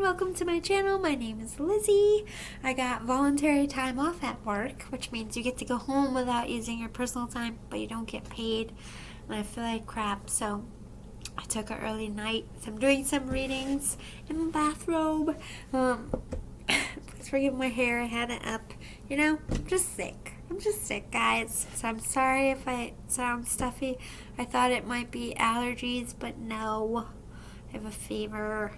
welcome to my channel. My name is Lizzie. I got voluntary time off at work, which means you get to go home without using your personal time, but you don't get paid, and I feel like crap, so I took an early night. So I'm doing some readings in my bathrobe. Please forgive my hair, I had it up. I'm just sick. Guys. So I'm sorry if I sound stuffy. I thought it might be allergies, but no. I have a fever.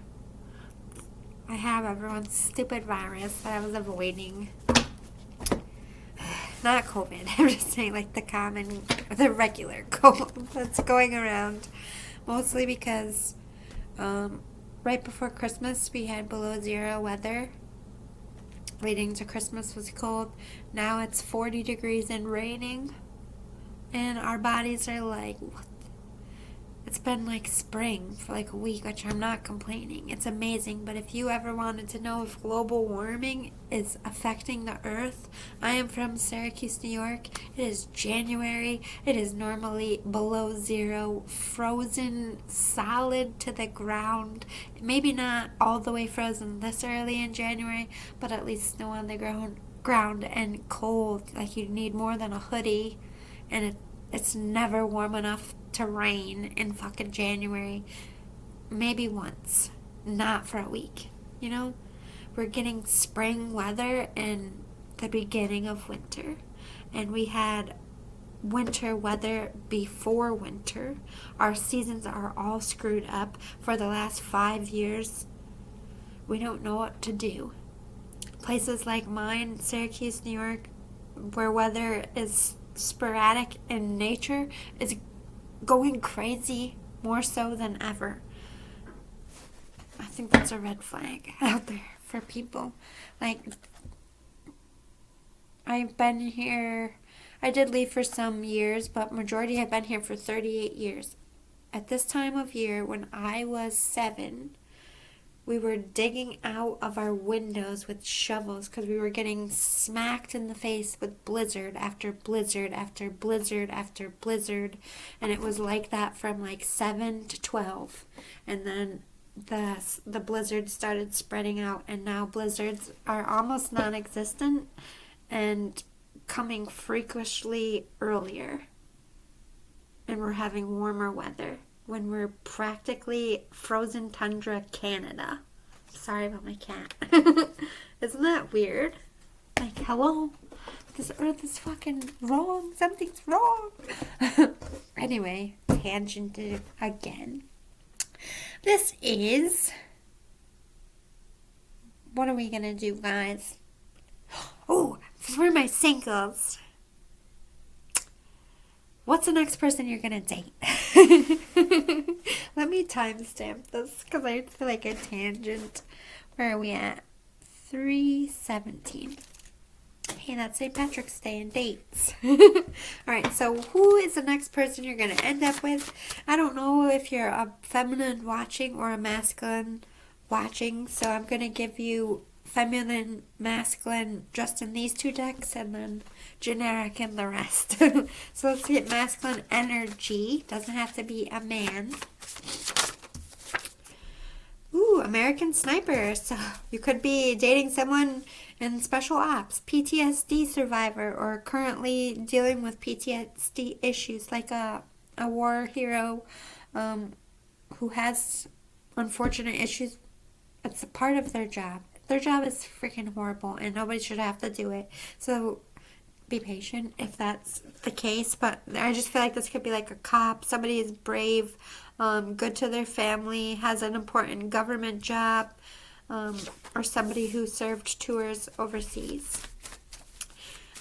I have everyone's stupid virus that I was avoiding. Not COVID. I'm just saying like the regular cold that's going around. Mostly because right before Christmas we had below zero weather. Waiting to Christmas was cold. Now it's 40 degrees and raining. And our bodies are like, what? It's been like spring for like a week, which I'm not complaining. It's amazing. But if you ever wanted to know if global warming is affecting the earth, I am from Syracuse, New York. It is January. It is normally below zero, frozen solid to the ground. Maybe not all the way frozen this early in January, but at least snow on the ground and cold. Like you need more than a hoodie, and it's never warm enough to rain in fucking January. Maybe once, not for a week. We're getting spring weather and the beginning of winter, and we had winter weather before winter. Our seasons are all screwed up. For the last 5 years, we don't know what to do. Places like mine, Syracuse, New York, where weather is sporadic and nature is going crazy more so than ever. I think that's a red flag out there for people. Like, I've been here, I did leave for some years, but majority have been here for 38 years. At this time of year, when I was 7, we were digging out of our windows with shovels because we were getting smacked in the face with blizzard after blizzard after blizzard after blizzard. And it was like that from like 7 to 12. And then the blizzard started spreading out, and now blizzards are almost non-existent and coming frequently earlier. And we're having warmer weather when we're practically frozen tundra Canada. Sorry about my cat. Isn't that weird? Like, hello? This earth is fucking wrong. Something's wrong. Anyway, tangented again. This is... What are we gonna do, guys? Oh, for my singles. What's the next person you're going to date? Let me timestamp this because I feel like a tangent. Where are we at? 3:17. Hey, that's St. Patrick's Day and dates. Alright, so who is the next person you're going to end up with? I don't know if you're a feminine watching or a masculine watching, so I'm going to give you feminine, masculine, just in these two decks, and then generic in the rest. So let's get masculine energy. Doesn't have to be a man. Ooh, American Sniper. So you could be dating someone in special ops, PTSD survivor, or currently dealing with PTSD issues, like a war hero who has unfortunate issues. It's a part of their job. Their job is freaking horrible, and nobody should have to do it. So be patient if that's the case. But I just feel like this could be like a cop. Somebody is brave, good to their family, has an important government job, or somebody who served tours overseas,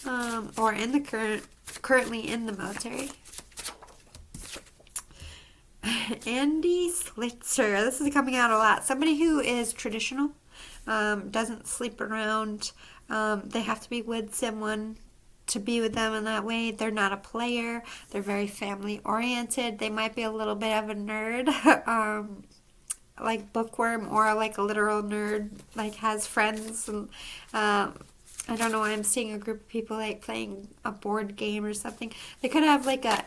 or in the currently in the military. Andy Slitzer. This is coming out a lot. Somebody who is traditional. Doesn't sleep around. They have to be with someone to be with them in that way. They're not a player. They're very family oriented. They might be a little bit of a nerd, like bookworm, or like a literal nerd, like has friends. And I don't know why I'm seeing a group of people like playing a board game or something. They could have like a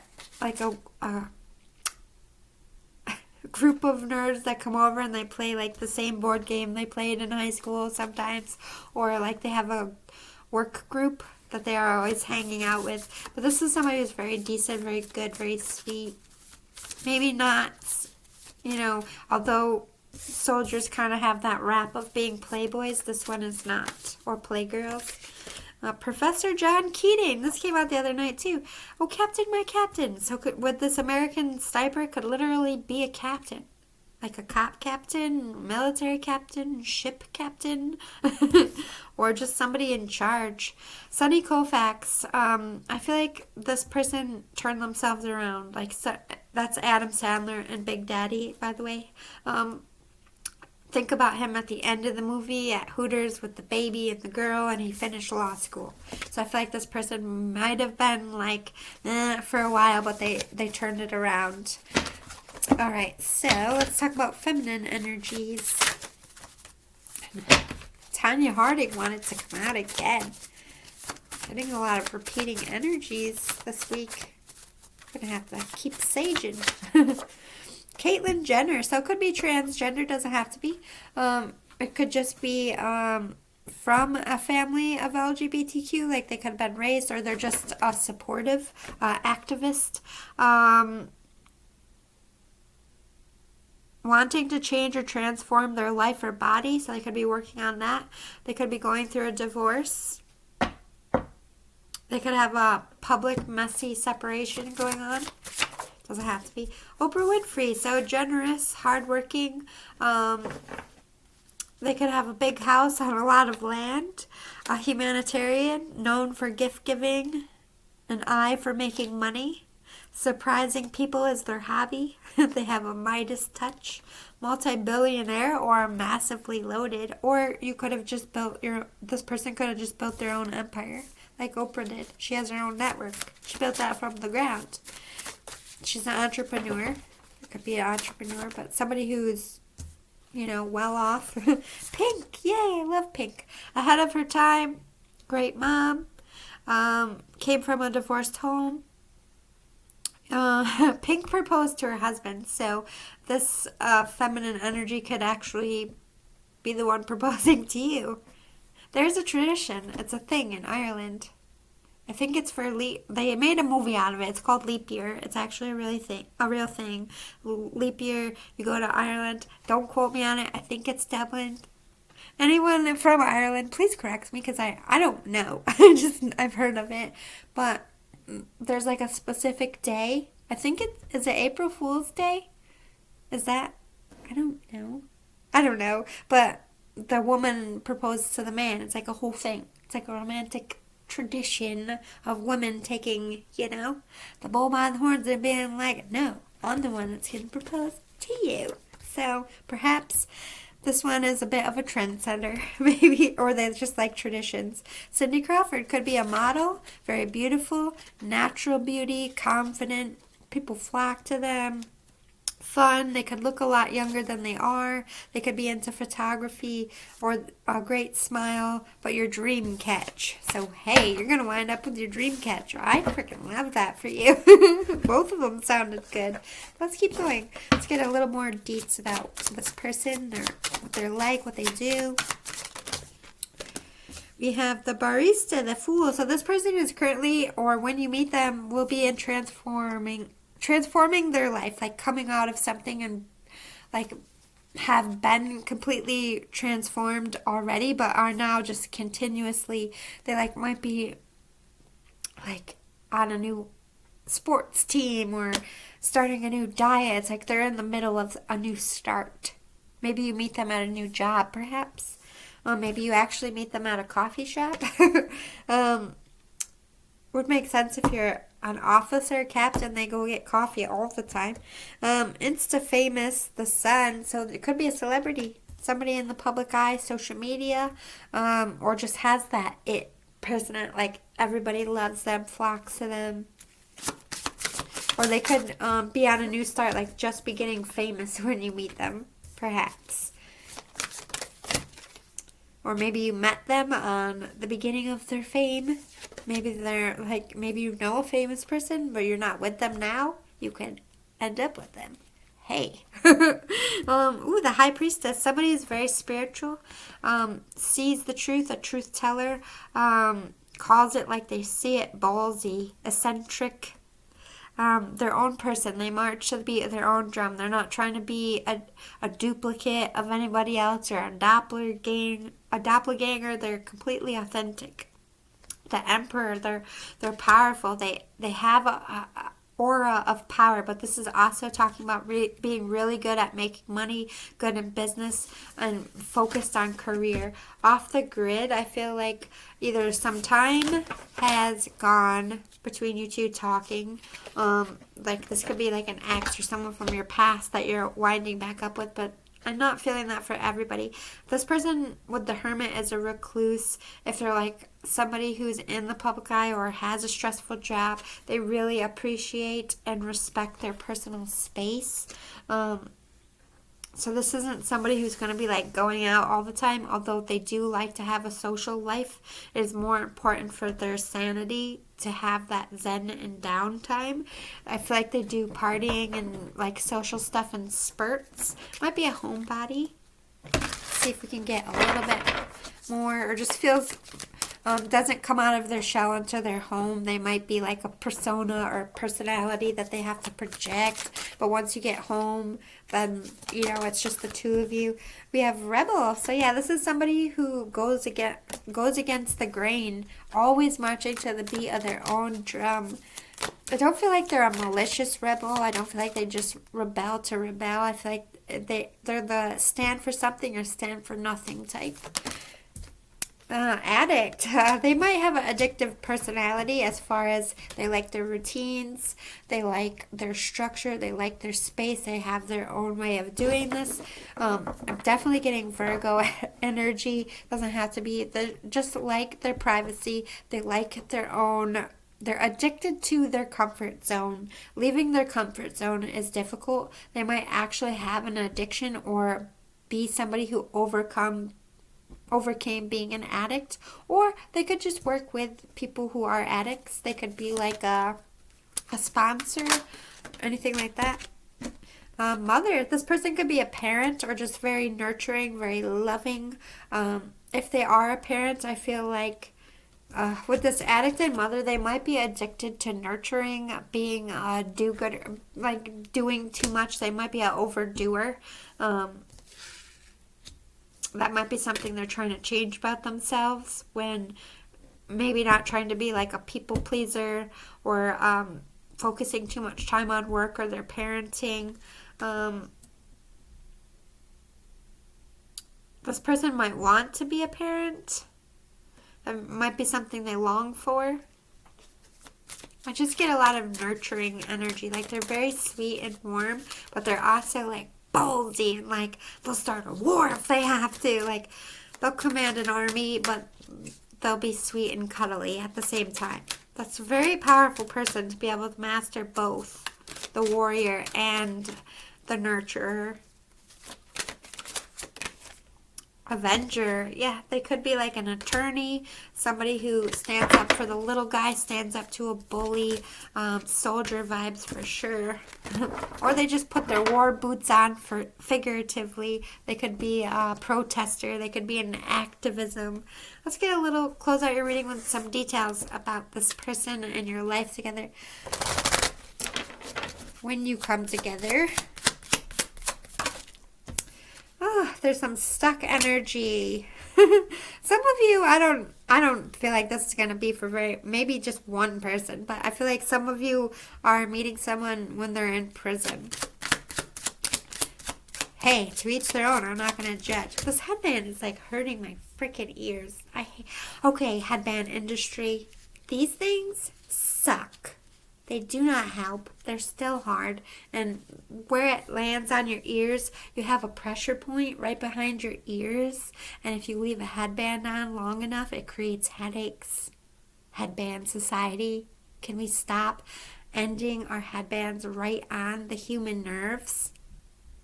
group of nerds that come over and they play like the same board game they played in high school sometimes, or like they have a work group that they are always hanging out with. But this is somebody who's very decent, very good, very sweet. Maybe not, although soldiers kind of have that rap of being playboys, this one is not, or playgirls. Professor John Keating. This came out the other night too. Oh, Captain, my captain. So would this American sniper could literally be a captain, like a cop captain, military captain, ship captain, or just somebody in charge. Sonny Koufax. I feel like this person turned themselves around. That's Adam Sandler and Big Daddy, by the way. Think about him at the end of the movie at Hooters with the baby and the girl, and he finished law school. So I feel like this person might have been for a while, but they turned it around. All right, so let's talk about feminine energies. Tanya Harding wanted to come out again. Getting a lot of repeating energies this week. I'm going to have to keep saging. Caitlyn Jenner. So it could be transgender, doesn't have to be. It could just be from a family of LGBTQ, like they could have been raised, or they're just a supportive activist. Wanting to change or transform their life or body, so they could be working on that. They could be going through a divorce. They could have a public, messy separation going on. Doesn't have to be. Oprah Winfrey, so generous, hardworking. They could have a big house on a lot of land. A humanitarian, known for gift giving. An eye for making money. Surprising people is their hobby. They have a Midas touch. Multi-billionaire or massively loaded. Or you could have just this person could have just built their own empire. Like Oprah did. She has her own network. She built that from the ground. She's an entrepreneur. It could be an entrepreneur, but somebody who's, well off. Pink. Yay, I love Pink. Ahead of her time. Great mom. Came from a divorced home. Pink proposed to her husband, so this feminine energy could actually be the one proposing to you. There's a tradition. It's a thing in Ireland. I think it's for they made a movie out of it. It's called Leap Year. It's actually a real thing. Leap Year, you go to Ireland. Don't quote me on it. I think it's Dublin. Anyone from Ireland, please correct me because I don't know. I've heard of it. But there's like a specific day. I think is it April Fool's Day? Is that? I don't know. But the woman proposes to the man. It's like a whole thing. It's like a romantic tradition of women taking, the bull by the horns and being like, no, I'm the one that's going to propose to you. So perhaps this one is a bit of a trendsetter, maybe, or they just like traditions. Cindy Crawford could be a model, very beautiful, natural beauty, confident. People flock to them. Fun. They could look a lot younger than they are. They could be into photography or a great smile, but your dream catch. So, hey, you're going to wind up with your dream catch. I freaking love that for you. Both of them sounded good. Let's keep going. Let's get a little more deets about this person, or what they're like, what they do. We have the barista, the fool. So this person is currently, or when you meet them, will be in transforming their life, like coming out of something and like have been completely transformed already, but are now just continuously, they like might be like on a new sports team or starting a new diet. It's like they're in the middle of a new start. Maybe you meet them at a new job, perhaps. Or maybe you actually meet them at a coffee shop. Would make sense if you're an officer, captain, they go get coffee all the time. Insta famous, the sun, so it could be a celebrity, somebody in the public eye, social media, or just has that it person, like everybody loves them, flocks to them. Or they could be on a new start, like just be getting famous when you meet them, perhaps. Or maybe you met them on the beginning of their fame. Maybe they're like, maybe you know a famous person, but you're not with them now. You can end up with them. Hey. The high priestess. Somebody who's very spiritual, sees the truth, a truth teller, calls it like they see it, ballsy, eccentric, their own person. They march to the beat of their own drum. They're not trying to be a duplicate of anybody else or a doppelganger. They're completely authentic. The emperor, they're powerful. They have a aura of power, but this is also talking about being really good at making money, good in business, and focused on career. Off the grid, I feel like either some time has gone between you two talking, like this could be like an ex or someone from your past that you're winding back up with, but I'm not feeling that for everybody. This person with the hermit is a recluse. If they're like somebody who's in the public eye or has a stressful job, they really appreciate and respect their personal space. So this isn't somebody who's going to be like going out all the time, although they do like to have a social life. It is more important for their sanity to have that zen and downtime. I feel like they do partying and like social stuff in spurts. Might be a homebody. See if we can get a little bit more, or just feels doesn't come out of their shell into their home. They might be like a persona or a personality that they have to project, but once you get home, then it's just the two of you. We have rebel. So yeah, this is somebody who goes against the grain, always marching to the beat of their own drum. I don't feel like they're a malicious rebel. I don't feel like they just rebel to rebel. I feel like they're the stand for something or stand for nothing type. Addict. They might have an addictive personality as far as they like their routines, they like their structure, they like their space, they have their own way of doing this. I'm definitely getting Virgo energy. Doesn't have to be. They just like their privacy. They like their own. They're addicted to their comfort zone. Leaving their comfort zone is difficult. They might actually have an addiction or be somebody who overcame being an addict, or they could just work with people who are addicts. They could be like a sponsor, anything like that. Mother, this person could be a parent or just very nurturing, very loving. If they are a parent, I feel like with this addicted mother, they might be addicted to nurturing, being a do-gooder, like doing too much. They might be an overdoer. That might be something they're trying to change about themselves, when maybe not trying to be like a people pleaser or focusing too much time on work or their parenting. This person might want to be a parent. That might be something they long for. I just get a lot of nurturing energy. Like they're very sweet and warm, but they're also like ballsy and like they'll start a war if they have to. Like they'll command an army, but they'll be sweet and cuddly at the same time. That's a very powerful person to be able to master both the warrior and the nurturer. Avenger, yeah, they could be like an attorney, somebody who stands up for the little guy, stands up to a bully, soldier vibes for sure. Or they just put their war boots on for figuratively. They could be a protester, they could be in activism. Let's close out your reading with some details about this person and your life together. When you come together, there's some stuck energy. Some of you, I don't feel like this is going to be for maybe just one person, but I feel like some of you are meeting someone when they're in prison. Hey, to each their own. I'm not going to judge. This headband is like hurting my freaking ears. Okay, headband industry. These things suck. They do not help. They're still hard. And where it lands on your ears, you have a pressure point right behind your ears. And if you leave a headband on long enough, it creates headaches. Headband society. Can we stop ending our headbands right on the human nerves?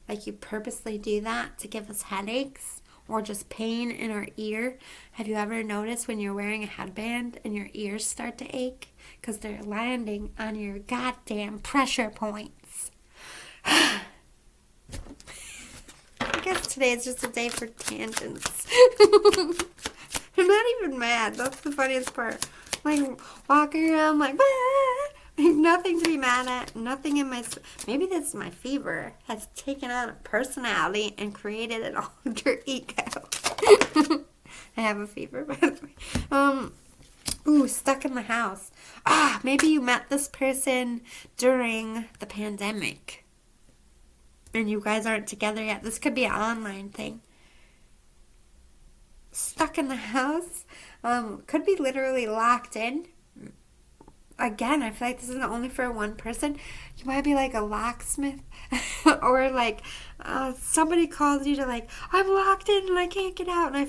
Like you purposely do that to give us headaches or just pain in our ear. Have you ever noticed when you're wearing a headband and your ears start to ache? Because they're landing on your goddamn pressure points. today is just a day for tangents. I'm not even mad. That's the funniest part. Like, walking around like, nothing to be mad at. Nothing in my... Maybe this is my fever. Has taken on a personality and created an alter ego. I have a fever, by the way. Ooh, stuck in the house. Maybe you met this person during the pandemic. And you guys aren't together yet. This could be an online thing. Stuck in the house. Could be literally locked in. Again, I feel like this isn't only for one person. You might be like a locksmith. Or like somebody calls you to like, I'm locked in and I can't get out. And I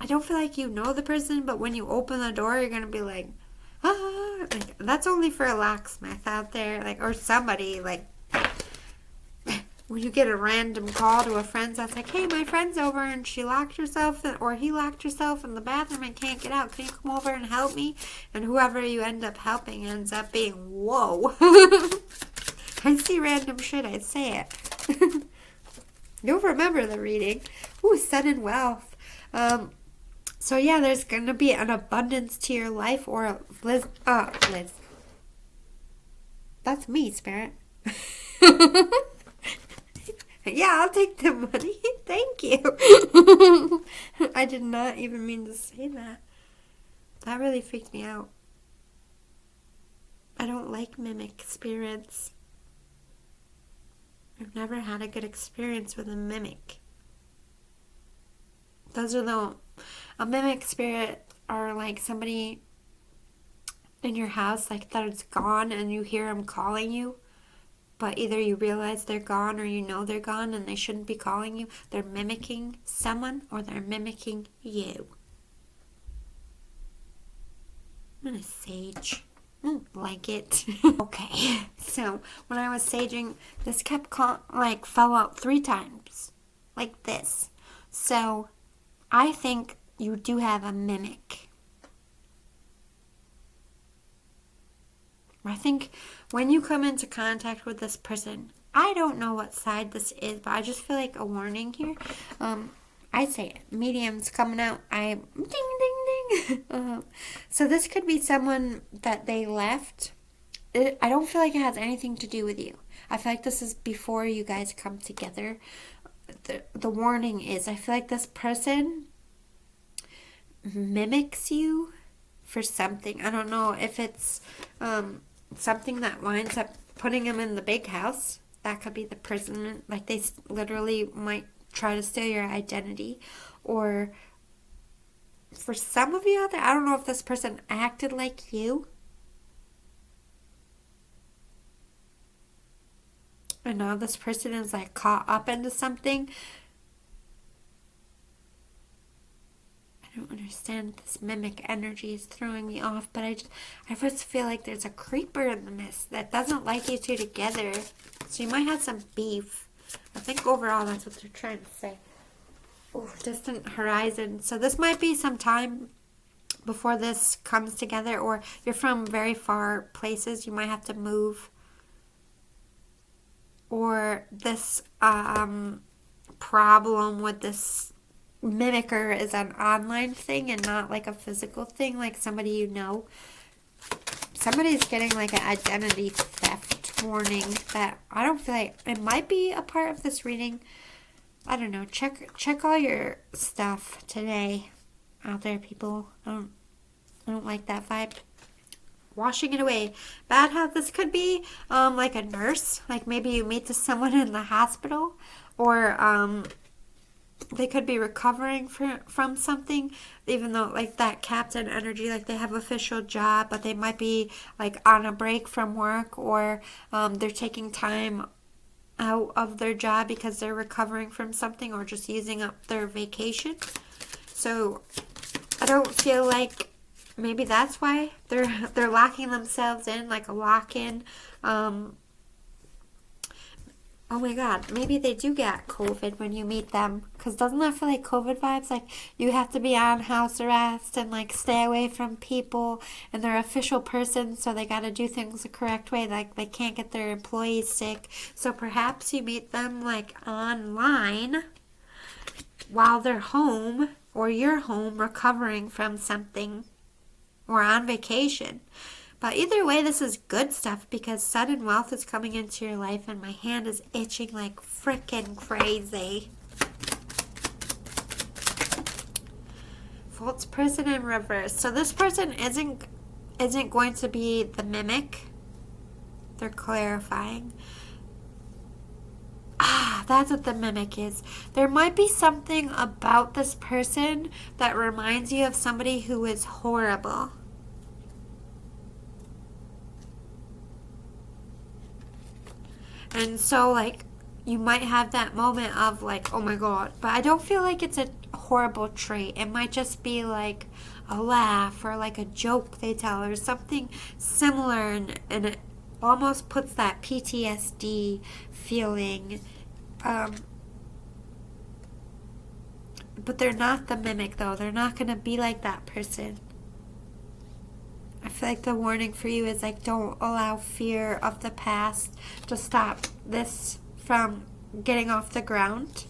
don't feel like you know the person, but when you open the door, you're going to be like, like, that's only for a locksmith out there. Like, or somebody like, when you get a random call to a friend's house, like, hey, my friend's over and she locked herself, or he locked herself in the bathroom and can't get out. Can you come over and help me? And whoever you end up helping ends up being, whoa. I see random shit, I say it. You'll remember the reading. Ooh, sudden wealth. So yeah, there's going to be an abundance to your life, or Liz. That's me, Spirit. Yeah, I'll take the money. Thank you. I did not even mean to say that. That really freaked me out. I don't like mimic spirits. I've never had a good experience with a mimic. A mimic spirit are like somebody in your house, like that it's gone and you hear them calling you. But either you realize they're gone or you know they're gone and they shouldn't be calling you. They're mimicking someone or they're mimicking you. I'm going to sage. Like it. Okay. So when I was saging, this kept fell out 3 times. Like this. So I think you do have a mimic. I think when you come into contact with this person, I don't know what side this is, but I just feel like a warning here. I say it. Medium's coming out. Ding, ding, ding. So this could be someone that they left. I don't feel like it has anything to do with you. I feel like this is before you guys come together. The warning is, I feel like this person mimics you for something. I don't know if it's something that winds up putting them in the big house. That could be the person. Like they literally might try to steal your identity. Or for some of you out there, I don't know if this person acted like you. And now this person is like caught up into something. I don't understand. This mimic energy is throwing me off, but I just feel like there's a creeper in the mist that doesn't like you two together. So you might have some beef. I think overall that's what they're trying to say. Oh, distant horizon. So this might be some time before this comes together, or you're from very far places. You might have to move. Or this problem with this mimicker is an online thing and not like a physical thing, like somebody you know. Somebody's getting like an identity theft warning that I don't feel like it might be a part of this reading. I don't know. Check all your stuff today out there, people. I don't like that vibe. Washing it away. Bad health. This could be like a nurse. Like maybe you meet to someone in the hospital, or they could be recovering from something, even though like that captain energy, like they have official job, but they might be like on a break from work, or they're taking time out of their job because they're recovering from something, or just using up their vacation. So I don't feel like maybe that's why they're locking themselves in, like a lock-in. Oh my God, maybe they do get COVID when you meet them. Because doesn't that feel like COVID vibes? Like you have to be on house arrest and like stay away from people. And they're official persons, so they got to do things the correct way. Like they can't get their employees sick. So perhaps you meet them like online. while they're home or you're home recovering from something or on vacation. But either way, this is good stuff because sudden wealth is coming into your life and my hand is itching like freaking crazy. False person in reverse. So this person isn't going to be the mimic. They're clarifying. That's what the mimic is. There might be something about this person that reminds you of somebody who is horrible. And so, like, you might have that moment of, like, oh my God. But I don't feel like it's a horrible trait. It might just be, like, a laugh or, like, a joke they tell or something similar. And it almost puts that PTSD feeling. But they're not the mimic, though. They're not going to be like that person. I feel like the warning for you is like, don't allow fear of the past to stop this from getting off the ground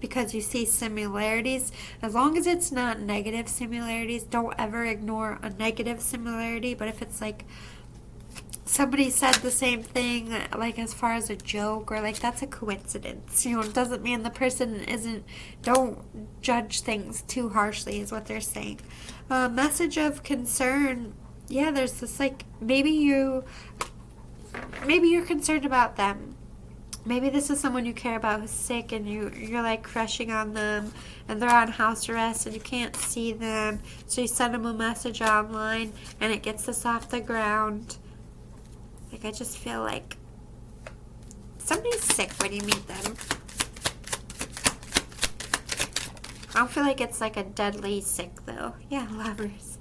because you see similarities. As long as it's not negative similarities, don't ever ignore a negative similarity. But if it's like somebody said the same thing, like as far as a joke or like that's a coincidence, you know, it doesn't mean the person isn't. Don't judge things too harshly is what they're saying. Message of concern. Yeah, there's this like, maybe you're concerned about them. Maybe this is someone you care about who's sick and you're like crushing on them and they're on house arrest and you can't see them. So you send them a message online and it gets this off the ground. Like, I just feel like somebody's sick when you meet them. I don't feel like it's like a deadly sick though. Yeah, lovers.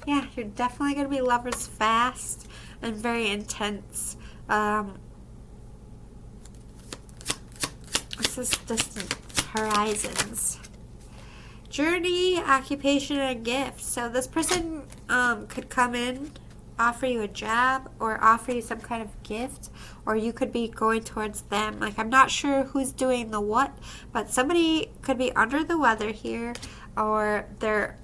Yeah, you're definitely going to be lovers fast and very intense. This is distant horizons. Journey, occupation, and gift. So this person could come in, offer you a job, or offer you some kind of gift, or you could be going towards them. Like, I'm not sure who's doing the what, but somebody could be under the weather here, or they're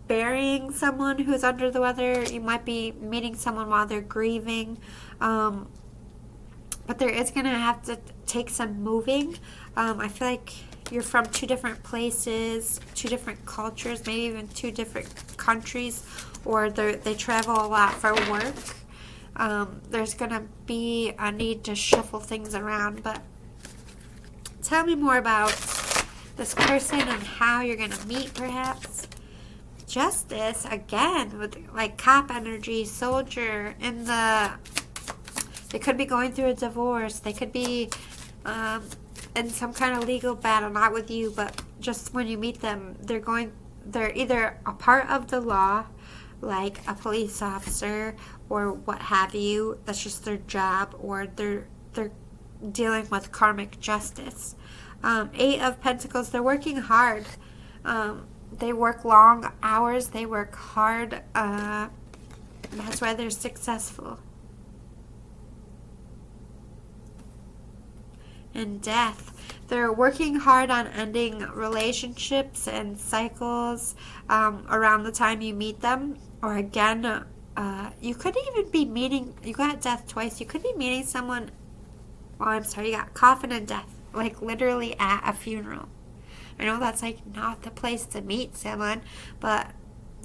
burying someone who's under the weather. You might be meeting someone while they're grieving. But there is going to have to take some moving. I feel like you're from two different places, two different cultures, maybe even two different countries, or they travel a lot for work. There's going to be a need to shuffle things around. But tell me more about this person and how you're going to meet, perhaps. Justice, again, with like cop energy, soldier, they could be going through a divorce. They could be in some kind of legal battle, not with you, but just when you meet them, they're either a part of the law, like a police officer or what have you. That's just their job, or they're dealing with karmic justice. 8 of Pentacles, they're working hard. They work long hours. They work hard. That's why they're successful. And Death. They're working hard on ending relationships and cycles around the time you meet them. Or again, you could even be meeting, you got Death twice. You could be meeting someone, you got Coffin and Death. Like literally at a funeral. I know that's like not the place to meet someone, but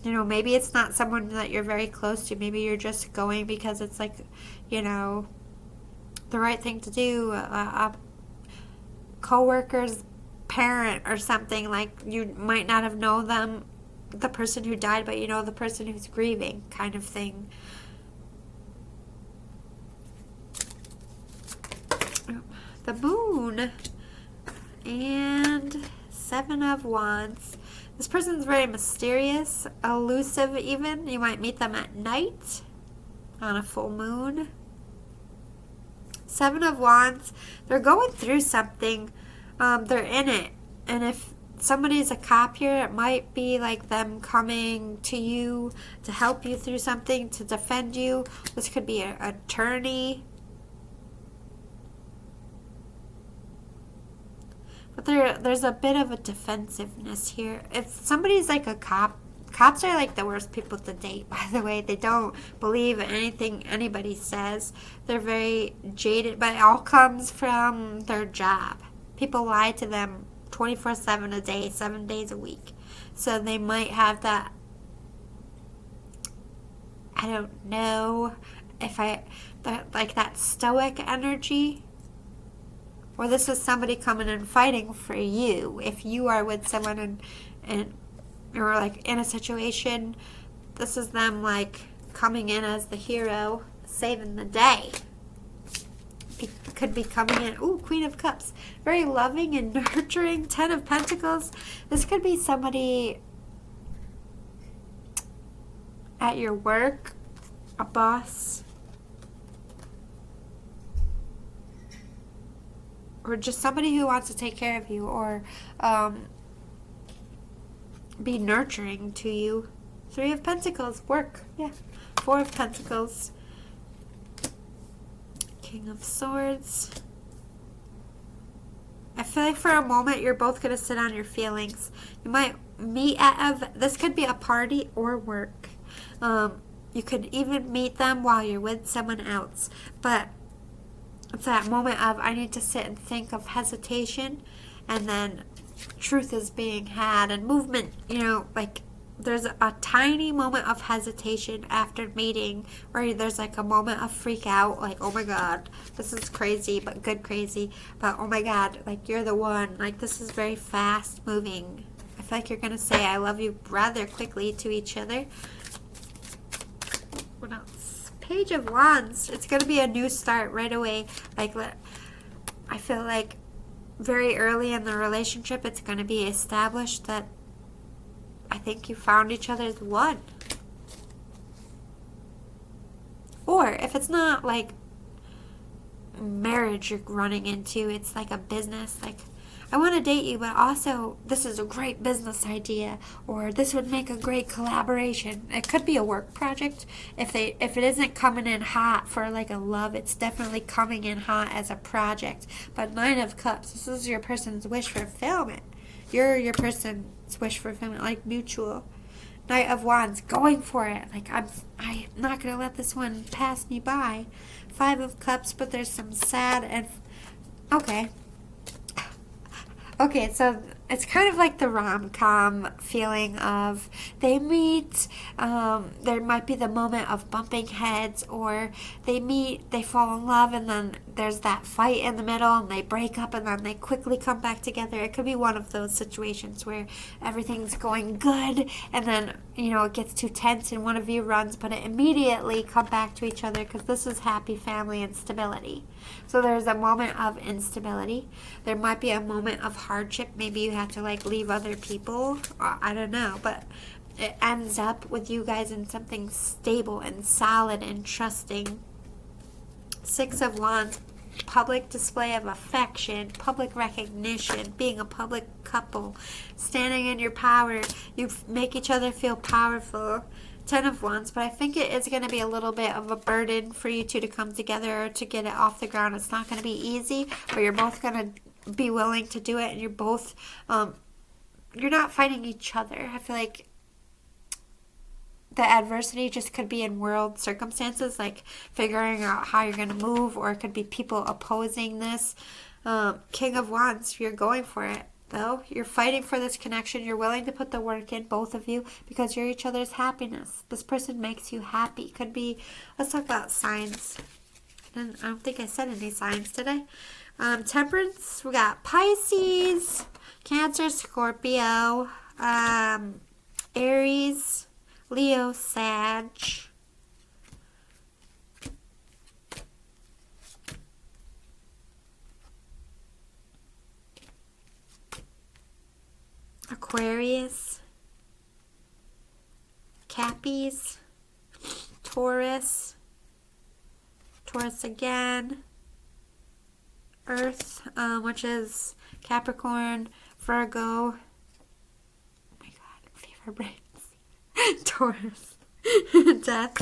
you know, maybe it's not someone that you're very close to. Maybe you're just going because it's like, you know, the right thing to do. A co-worker's parent or something. Like, you might not have known them, the person who died, but you know the person who's grieving, kind of thing. The Moon and 7 of Wands. This person's very mysterious, elusive even. You might meet them at night on a full moon. 7 of Wands, they're going through something. They're in it. And if somebody's a cop here, it might be like them coming to you to help you through something, to defend you. This could be an attorney. But there's a bit of a defensiveness here. If somebody's like a cop, cops are like the worst people to date, by the way. They don't believe anything anybody says. They're very jaded, but it all comes from their job. People lie to them 24/7 a day, 7 days a week. So they might have that, I don't know if like that stoic energy. Or this is somebody coming and fighting for you. If you are with someone and or like in a situation, this is them like coming in as the hero, saving the day. It could be coming in, ooh, Queen of Cups, very loving and nurturing. 10 of Pentacles. This could be somebody at your work, a boss, or just somebody who wants to take care of you, or be nurturing to you. 3 of Pentacles, work, yeah. 4 of Pentacles, King of Swords. I feel like for a moment you're both going to sit on your feelings. You might meet at this could be a party or work. You could even meet them while you're with someone else. But it's that moment of I need to sit and think, of hesitation, and then truth is being had and movement, like there's a tiny moment of hesitation after meeting where there's like a moment of freak out, like, oh my god, this is crazy, but good crazy, but oh my god, like you're the one, like this is very fast moving. I feel like you're gonna say I love you rather quickly to each other. What else? Page of Wands. It's gonna be a new start right away. Like, I feel like very early in the relationship, it's going to be established that I think you found each other's one. Or if it's not like marriage you're running into, it's like a business, like I want to date you, but also this is a great business idea, or this would make a great collaboration. It could be a work project. If it isn't coming in hot for like a love, it's definitely coming in hot as a project. But 9 of Cups, this is your person's wish fulfillment. You're your person's wish fulfillment, like mutual. Knight of Wands, going for it. Like I'm not gonna let this one pass me by. 5 of Cups, but there's some sad and okay. Okay, so it's kind of like the rom-com feeling of they meet, there might be the moment of bumping heads, or they meet, they fall in love, and then there's that fight in the middle, and they break up, and then they quickly come back together. It could be one of those situations where everything's going good, and then, it gets too tense, and one of you runs, but it immediately come back to each other, because this is happy family and stability. So there's a moment of instability. There might be a moment of hardship. Maybe you have to like leave other people. I don't know. But it ends up with you guys in something stable and solid and trusting. 6 of Wands. Public display of affection, public recognition, being a public couple, standing in your power. You make each other feel powerful. 10 of Wands, but I think it is going to be a little bit of a burden for you two to come together or to get it off the ground. It's not going to be easy, but you're both going to be willing to do it, and you're both, you're not fighting each other. I feel like the adversity just could be in world circumstances, like figuring out how you're going to move, or it could be people opposing this. King of Wands, you're going for it. Though you're fighting for this connection, you're willing to put the work in, both of you, because you're each other's happiness. This person makes you happy. Could be, let's talk about signs. I don't think I said any signs today. Temperance, we got Pisces, Cancer, Scorpio, Aries, Leo, Sag. Aquarius, Cappies, Taurus, Taurus again, Earth, which is Capricorn, Virgo, oh my god, fever brains, Taurus, Death,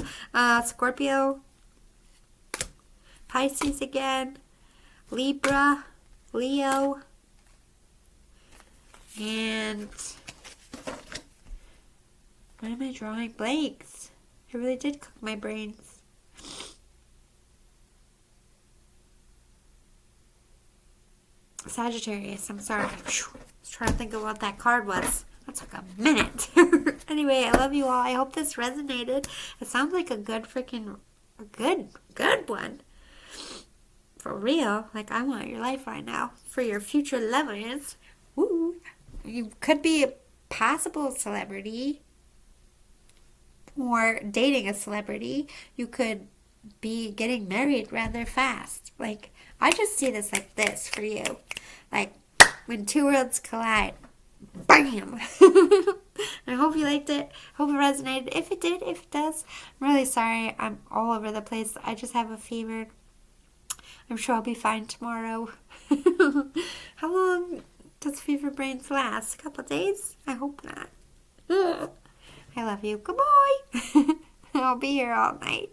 Scorpio, Pisces again, Libra, Leo, And why am I drawing blanks? I really did cook my brains. Sagittarius, I'm sorry. I was trying to think of what that card was. That took a minute. Anyway, I love you all. I hope this resonated. It sounds like a good good one. For real. Like, I want your life right now. For your future lovers. Woo. You could be a possible celebrity. Or dating a celebrity. You could be getting married rather fast. Like, I just see this like this for you. Like, when two worlds collide. Bam! I hope you liked it. Hope it resonated. If it did, if it does, I'm really sorry. I'm all over the place. I just have a fever. I'm sure I'll be fine tomorrow. How long does fever brains last? A couple days? I hope not. Ugh. I love you. Goodbye. I'll be here all night.